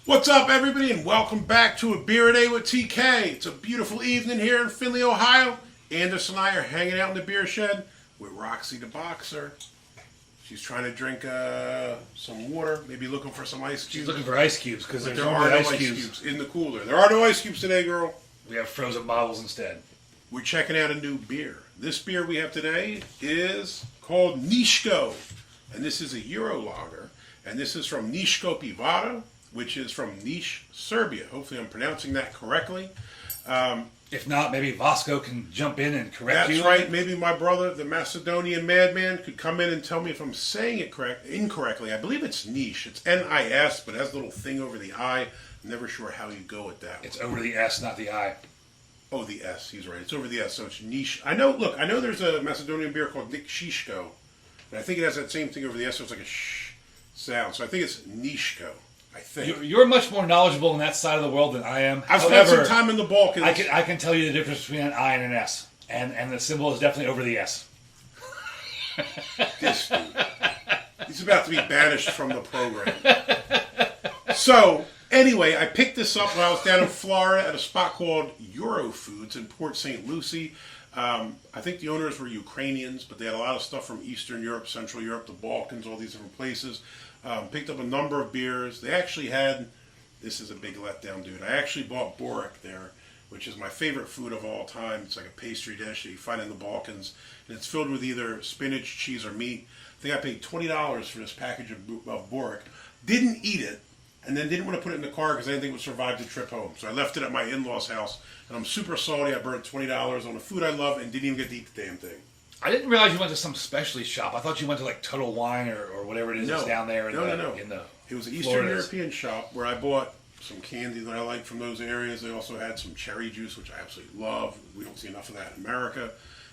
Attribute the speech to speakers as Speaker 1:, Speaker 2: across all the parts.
Speaker 1: What's up, everybody, and welcome back to A Beer a Day with TK. It's a beautiful evening here in Findlay, Ohio. Anderson and I are hanging out in the beer shed with Roxy the Boxer. She's trying to drink some water, maybe looking for some ice cubes.
Speaker 2: She's looking for ice cubes because
Speaker 1: there are no ice cubes in the cooler. There are no ice cubes today, girl.
Speaker 2: We have frozen bottles instead.
Speaker 1: We're checking out a new beer. This beer we have today is called Niško, and this is a Euro Lager, and this is from Niško Pivara, which is from Niš, Serbia. Hopefully I'm pronouncing that correctly.
Speaker 2: If not, maybe Vasco can jump in and correct you.
Speaker 1: That's right. Maybe my brother, the Macedonian madman, could come in and tell me if I'm saying it incorrectly. I believe it's Niš. It's N-I-S, but it has a little thing over the I. I'm never sure how you go with that.
Speaker 2: It's over the S, not the I.
Speaker 1: Oh, the S. He's right. It's over the S, so it's Niš. I know there's a Macedonian beer called Niško, and I think it has that same thing over the S, so it's like a sh sound. So I think it's Niško. I think.
Speaker 2: You're much more knowledgeable in that side of the world than I am.
Speaker 1: I've spent some time in the Balkans.
Speaker 2: I can tell you the difference between an I and an S. And the symbol is definitely over the S.
Speaker 1: This dude. He's about to be banished from the program. So, anyway, I picked this up when I was down in Florida at a spot called Euro Foods in Port St. Lucie. I think the owners were Ukrainians, but they had a lot of stuff from Eastern Europe, Central Europe, the Balkans, all these different places. Picked up a number of beers. They actually had, this is a big letdown, dude. I actually bought Borek there, which is my favorite food of all time. It's like a pastry dish that you find in the Balkans, and it's filled with either spinach, cheese, or meat. I think I paid $20 for this package of Borek. Didn't eat it, and then didn't want to put it in the car because I didn't think it would survive the trip home. So I left it at my in-laws' house, and I'm super salty. I burnt $20 on the food I love and didn't even get to eat the damn thing.
Speaker 2: I didn't realize you went to some specialty shop. I thought you went to like Total Wine or whatever it is that's down there.
Speaker 1: No. It was an Eastern European shop where I bought some candy that I like from those areas. They also had some cherry juice, which I absolutely love. We don't see enough of that in America.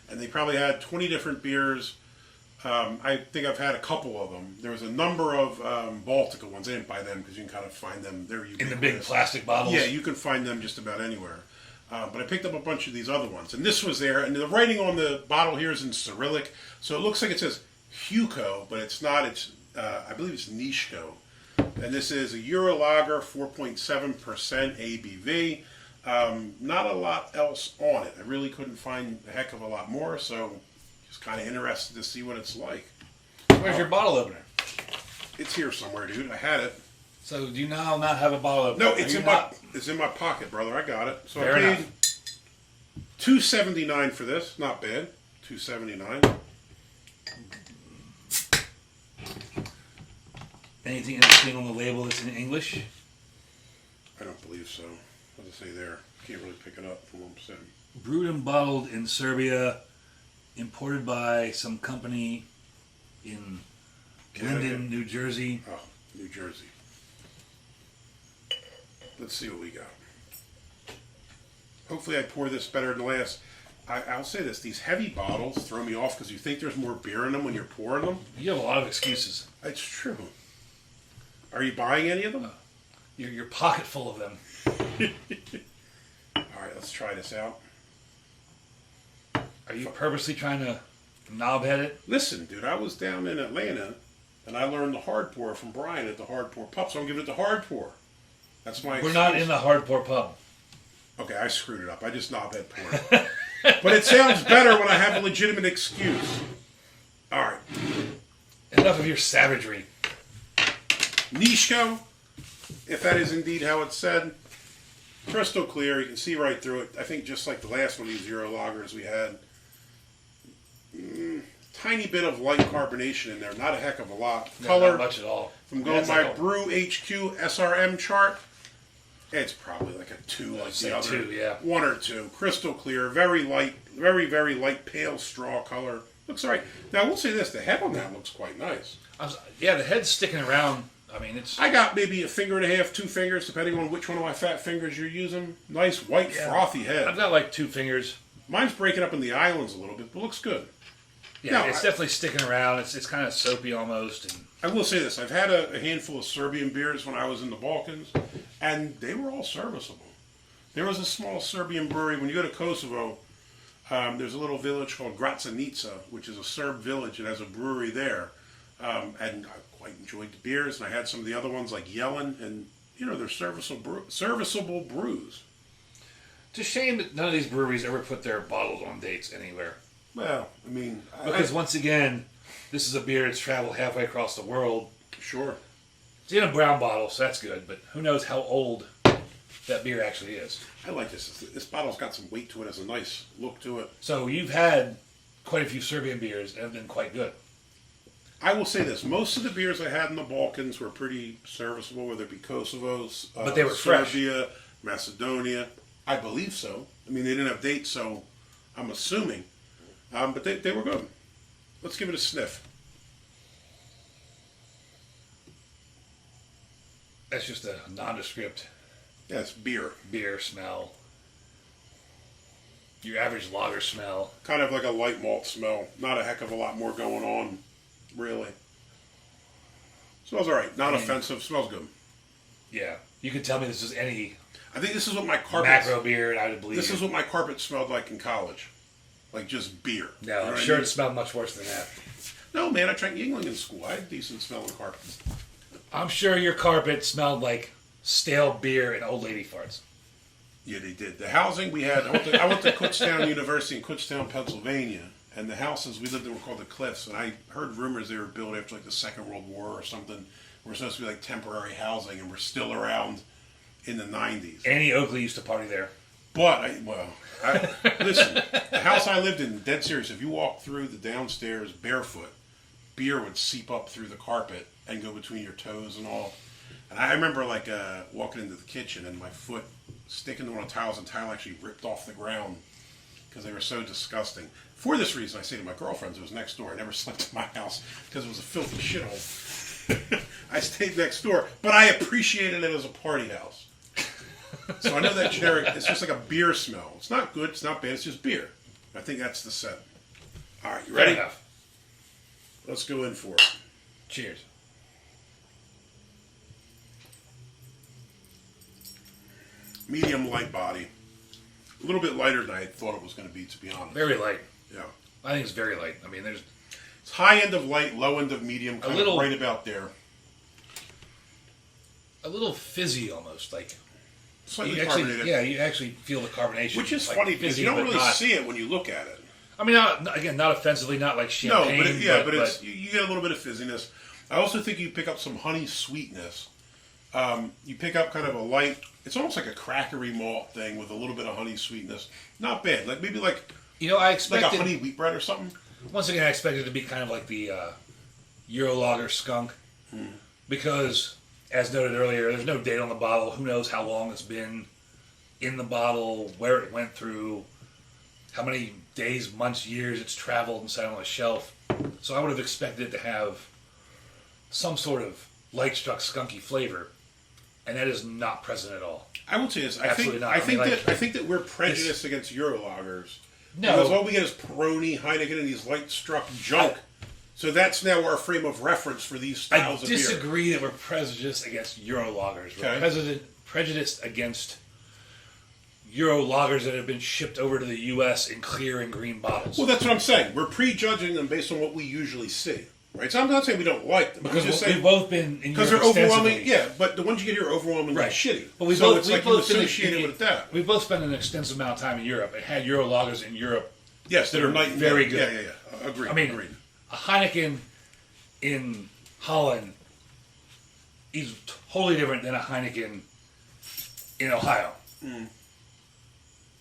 Speaker 1: And they probably had 20 different beers. I think I've had a couple of them. There was a number of Baltica ones. I didn't buy them because you can kind of find them. They're ubiquitous.
Speaker 2: In the big plastic bottles?
Speaker 1: Yeah, you can find them just about anywhere. But I picked up a bunch of these other ones. And this was there. And the writing on the bottle here is in Cyrillic. So it looks like it says Huko, but it's not. It's I believe it's Niško. And this is a Euro Lager, 4.7% ABV. Not a lot else on it. I really couldn't find a heck of a lot more. So just kind of interested to see what it's like.
Speaker 2: Where's your bottle opener?
Speaker 1: It's here somewhere, dude. I had it.
Speaker 2: So do you now not have a bottle opener?
Speaker 1: No, it's in my pocket, brother. I got it. So
Speaker 2: Fair
Speaker 1: I paid $2.79 for this. Not bad. $2.79.
Speaker 2: Anything interesting on the label that's in English?
Speaker 1: I don't believe so. What does it say there? Can't really pick it up from what I'm saying.
Speaker 2: Brewed and bottled in Serbia, imported by some company in Linden, New Jersey.
Speaker 1: Oh, New Jersey. Let's see what we got. Hopefully I pour this better than last. I'll say this. These heavy bottles throw me off because you think there's more beer in them when you're pouring them.
Speaker 2: You have a lot of excuses.
Speaker 1: It's true. Are you buying any of them?
Speaker 2: Your pocket full of them.
Speaker 1: All right, let's try this out.
Speaker 2: Are you purposely trying to knobhead it?
Speaker 1: Listen, dude, I was down in Atlanta, and I learned the hard pour from Brian at the Hard Pour Pub, so I'm giving it the hard pour. That's my excuse.
Speaker 2: We're not in the hard pour pub.
Speaker 1: Okay, I screwed it up. I just knobhead poured. But it sounds better when I have a legitimate excuse. All right.
Speaker 2: Enough of your savagery.
Speaker 1: Niško, if that is indeed how it's said. Crystal clear. You can see right through it. I think just like the last one of these Euro Lagers we had. Tiny bit of light carbonation in there. Not a heck of a lot.
Speaker 2: No,
Speaker 1: Color.
Speaker 2: not much at all.
Speaker 1: If I'm going by Brew HQ SRM chart, it's probably like a 2 like the other.
Speaker 2: 2, yeah.
Speaker 1: 1 or 2. Crystal clear. Very light. Very, very light pale straw color. Looks all right. Now, I will say this. The head on that looks quite nice.
Speaker 2: Yeah, the head's sticking around. I mean, it's...
Speaker 1: I got maybe a finger and a half, 2 fingers, depending on which one of my fat fingers you're using. Nice, white, frothy head.
Speaker 2: I've got like 2 fingers.
Speaker 1: Mine's breaking up in the islands a little bit, but looks good.
Speaker 2: Yeah,
Speaker 1: now,
Speaker 2: it's definitely sticking around. It's kind of soapy almost. And
Speaker 1: I will say this. I've had a handful of Serbian beers when I was in the Balkans, and they were all serviceable. There was a small Serbian brewery. When you go to Kosovo, there's a little village called Grassiness, which is a Serb village. It has a brewery there. And I quite enjoyed the beers, and I had some of the other ones like Yellen, and they're serviceable brews.
Speaker 2: It's a shame that none of these breweries ever put their bottles on dates anywhere.
Speaker 1: Well, I mean...
Speaker 2: Because once again, this is a beer that's traveled halfway across the world.
Speaker 1: Sure.
Speaker 2: It's in a brown bottle, so that's good, but who knows how old that beer actually is.
Speaker 1: I like this. This bottle's got some weight to it. Has a nice look to it.
Speaker 2: So you've had quite a few Serbian beers and have been quite good.
Speaker 1: I will say this. Most of the beers I had in the Balkans were pretty serviceable, whether it be Kosovo,
Speaker 2: but they were
Speaker 1: Serbia, Macedonia. I believe so. I mean, they didn't have dates, so I'm assuming. But they were good. Let's give it a sniff.
Speaker 2: That's just a nondescript
Speaker 1: Yeah, it's beer.
Speaker 2: beer smell. Your average lager smell.
Speaker 1: Kind of like a light malt smell. Not a heck of a lot more going on, really. Smells all right. Not offensive. Smells good.
Speaker 2: Yeah. You could tell me this is any
Speaker 1: I think this is what my carpet...
Speaker 2: macro beer, and I would believe
Speaker 1: This is what my carpet smelled like in college. Like just beer.
Speaker 2: No,
Speaker 1: You know
Speaker 2: I'm
Speaker 1: what I
Speaker 2: sure
Speaker 1: mean?
Speaker 2: it smelled much worse than that.
Speaker 1: No, man, I drank Yingling in school. I had decent smelling carpets.
Speaker 2: I'm sure your carpet smelled like stale beer and old lady farts.
Speaker 1: Yeah, they did. The housing we had... I went to Kutztown University in Kutztown, Pennsylvania. And the houses we lived in were called the Cliffs. And I heard rumors they were built after like the Second World War or something. We're supposed to be like temporary housing, and we're still around in the 90s.
Speaker 2: Annie Oakley used to party there.
Speaker 1: But, listen, the house I lived in, dead serious, if you walked through the downstairs barefoot, beer would seep up through the carpet and go between your toes and all. And I remember like walking into the kitchen and my foot sticking to one of the tiles, and tile actually ripped off the ground because they were so disgusting. For this reason, I say to my girlfriends, it was next door. I never slept in my house because it was a filthy shithole. I stayed next door, but I appreciated it as a party house. So I know that generic, it's just like a beer smell. It's not good, it's not bad, it's just beer. I think that's the set. All right, you ready?
Speaker 2: Fair enough.
Speaker 1: Let's go in for it.
Speaker 2: Cheers.
Speaker 1: Medium light body. A little bit lighter than I thought it was going to be, to be honest.
Speaker 2: Very light.
Speaker 1: Yeah.
Speaker 2: I think it's very light. I mean, there's
Speaker 1: It's high end of light, low end of medium, kind
Speaker 2: little-
Speaker 1: of right about there.
Speaker 2: a little fizzy almost. Like
Speaker 1: Slightly
Speaker 2: you actually,
Speaker 1: carbonated.
Speaker 2: yeah, you actually feel the carbonation.
Speaker 1: Which is
Speaker 2: like
Speaker 1: funny because
Speaker 2: fizzy,
Speaker 1: you don't
Speaker 2: but
Speaker 1: really
Speaker 2: not-
Speaker 1: see it when you look at it.
Speaker 2: I mean, not offensively, not like
Speaker 1: No,
Speaker 2: champagne.
Speaker 1: but it's you get a little bit of fizziness. I also think you pick up some honey sweetness. You pick up kind of a light. It's almost like a crackery malt thing with a little bit of honey sweetness. Not bad. Like maybe like
Speaker 2: I
Speaker 1: like
Speaker 2: expected
Speaker 1: a honey wheat bread or something.
Speaker 2: once again I expected it to be kind of like the Euro Lager skunk because, as noted earlier, there's no date on the bottle. Who knows how long it's been in the bottle, where it went through, how many days, months, years it's traveled and sat on a shelf. So I would have expected it to have some sort of light-struck skunky flavor, and that is not present at all.
Speaker 1: I will say this.
Speaker 2: Absolutely not.
Speaker 1: I think
Speaker 2: I mean,
Speaker 1: that I think that we're prejudiced against Euro lagers.
Speaker 2: No.
Speaker 1: Because all we get is Peroni, Heineken, and these light struck junk. So that's now our frame of reference for these
Speaker 2: I
Speaker 1: styles of beer.
Speaker 2: disagree that we're prejudiced against Euro lagers. We're
Speaker 1: Okay.
Speaker 2: prejudiced against Euro lagers that have been shipped over to the U.S. in clear and green bottles.
Speaker 1: Well, that's what I'm saying. We're prejudging them based on what we usually see. Right? So I'm not saying we don't like them.
Speaker 2: because
Speaker 1: I'm just
Speaker 2: we've
Speaker 1: saying
Speaker 2: both been in
Speaker 1: because
Speaker 2: Europe
Speaker 1: they're overwhelming.
Speaker 2: extensively.
Speaker 1: Yeah, but the ones you get here are overwhelmingly
Speaker 2: Right.
Speaker 1: shitty.
Speaker 2: But we
Speaker 1: so
Speaker 2: both,
Speaker 1: it's
Speaker 2: we've
Speaker 1: like you
Speaker 2: both been
Speaker 1: associate it
Speaker 2: in,
Speaker 1: with that.
Speaker 2: We've both spent an extensive amount of time in Europe and had Euro lagers in Europe.
Speaker 1: Yes, that are night and
Speaker 2: very
Speaker 1: day.
Speaker 2: good.
Speaker 1: Yeah. Agreed.
Speaker 2: I mean,
Speaker 1: agreed.
Speaker 2: a Heineken in Holland is totally different than a Heineken in Ohio.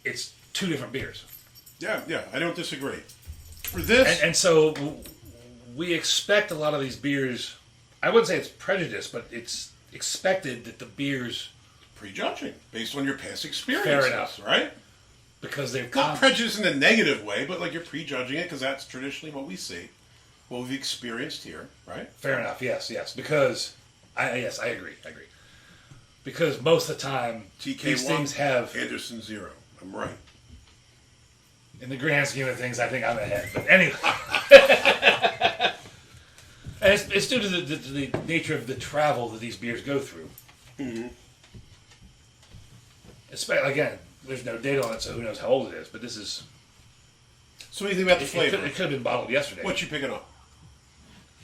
Speaker 2: It's two different beers.
Speaker 1: Yeah, I don't disagree. For this,
Speaker 2: And so we expect a lot of these beers, I wouldn't say it's prejudice, but it's expected that the beers,
Speaker 1: prejudging based on your past experiences.
Speaker 2: Fair enough.
Speaker 1: Right?
Speaker 2: because they've
Speaker 1: Not prejudice in a negative way, but like you're prejudging it because that's traditionally what we see, what we've experienced here, right?
Speaker 2: Fair enough. Yes. Because I agree. Because most of the time
Speaker 1: TK
Speaker 2: these
Speaker 1: 1,
Speaker 2: things have,
Speaker 1: Anderson 0. I'm right.
Speaker 2: in the grand scheme of things, I think I'm ahead. But anyway, and it's due to the nature of the travel that these beers go through.
Speaker 1: Mm-hmm.
Speaker 2: Again, there's no date on it, so who knows how old it is. But this is.
Speaker 1: So what do you think about the
Speaker 2: It
Speaker 1: flavor?
Speaker 2: could have been bottled yesterday.
Speaker 1: What you picking up?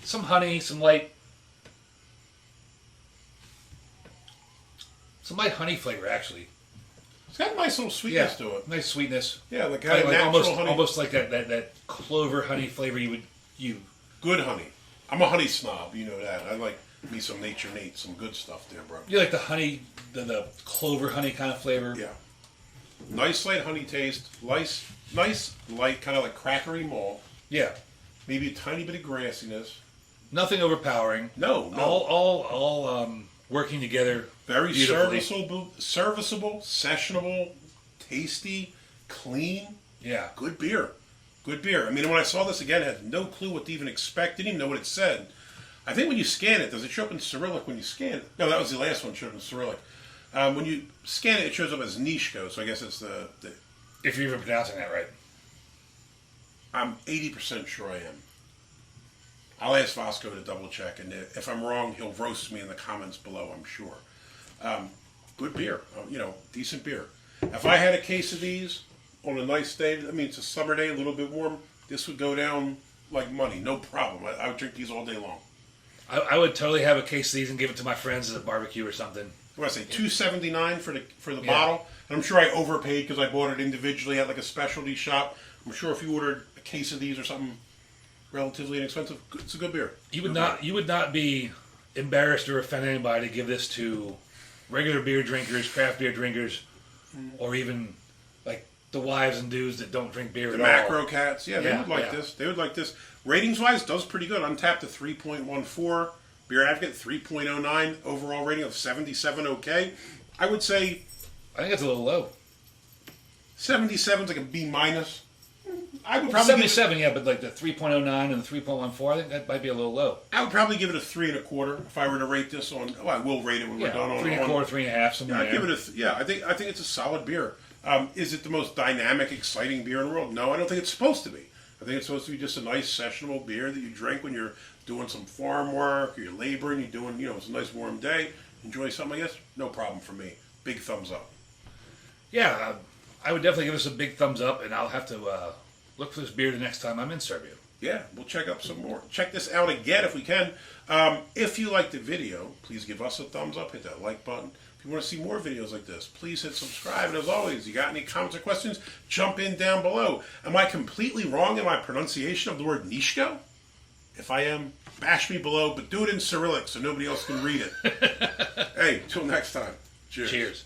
Speaker 2: Some honey, some light. Some light honey flavor, actually.
Speaker 1: It's got a nice little sweetness to it.
Speaker 2: Nice sweetness.
Speaker 1: Yeah, like kind of natural
Speaker 2: almost,
Speaker 1: honey.
Speaker 2: almost like that clover honey flavor you.
Speaker 1: Good honey. I'm a honey snob, you know that. I like me some Nature Nate, some good stuff there, bro.
Speaker 2: You like the honey, the clover honey kind of flavor.
Speaker 1: Yeah. Nice light honey taste. Nice light, kind of like crackery malt.
Speaker 2: Yeah.
Speaker 1: Maybe a tiny bit of grassiness.
Speaker 2: Nothing overpowering.
Speaker 1: No.
Speaker 2: All working together.
Speaker 1: Very
Speaker 2: beautifully.
Speaker 1: serviceable, sessionable, tasty, clean.
Speaker 2: Yeah.
Speaker 1: Good beer. Good beer. I mean, when I saw this again, I had no clue what to even expect. Didn't even know what it said. I think when you scan it, does it show up in Cyrillic when you scan it? No, that was the last one, showed up in Cyrillic. When you scan it, it shows up as Niško, so I guess it's the
Speaker 2: If you're even pronouncing that right.
Speaker 1: I'm 80% sure I am. I'll ask Vasco to double check, and if I'm wrong, he'll roast me in the comments below, I'm sure. Good beer, decent beer. If I had a case of these on a nice day, I mean, it's a summer day, a little bit warm, this would go down like money, no problem. I would drink these all day long.
Speaker 2: I would totally have a case of these and give it to my friends at a barbecue or something.
Speaker 1: What did I say, $2.79 for the bottle? And I'm sure I overpaid because I bought it individually at like a specialty shop. I'm sure if you ordered a case of these or something relatively inexpensive, it's a good beer.
Speaker 2: You would not be embarrassed or offend anybody to give this to regular beer drinkers, craft beer drinkers, or even like the wives and dudes that don't drink beer
Speaker 1: The
Speaker 2: at all.
Speaker 1: macro cats, they would like this. They would like this. Ratings wise, does pretty good. Untappd to 3.14. Beer Advocate 3.09. Overall rating of 77. Okay, I would say
Speaker 2: I think it's a little low.
Speaker 1: 77 is like a B minus. I would probably
Speaker 2: 77, yeah, but like the 3.09 and the 3.14, I think that might be a little low.
Speaker 1: I would probably give it a 3.25 if I were to rate this on. Oh, I will rate it when we're done on
Speaker 2: 3.25, 3.5, something
Speaker 1: I'd
Speaker 2: there.
Speaker 1: give it a. I think it's a solid beer. Is it the most dynamic, exciting beer in the world? No, I don't think it's supposed to be. I think it's supposed to be just a nice sessionable beer that you drink when you're doing some farm work or you're laboring. You're doing, it's a nice warm day. Enjoy something like this. No problem for me. Big thumbs up.
Speaker 2: Yeah, I would definitely give this a big thumbs up, and I'll have to look for this beer the next time I'm in Serbia.
Speaker 1: Yeah, we'll check up some more. Check this out again if we can. If you liked the video, please give us a thumbs up. Hit that like button. If you want to see more videos like this, please hit subscribe. And as always, you got any comments or questions, jump in down below. Am I completely wrong in my pronunciation of the word Niško? If I am, bash me below, but do it in Cyrillic so nobody else can read it. Hey, till next time. Cheers.
Speaker 2: Cheers.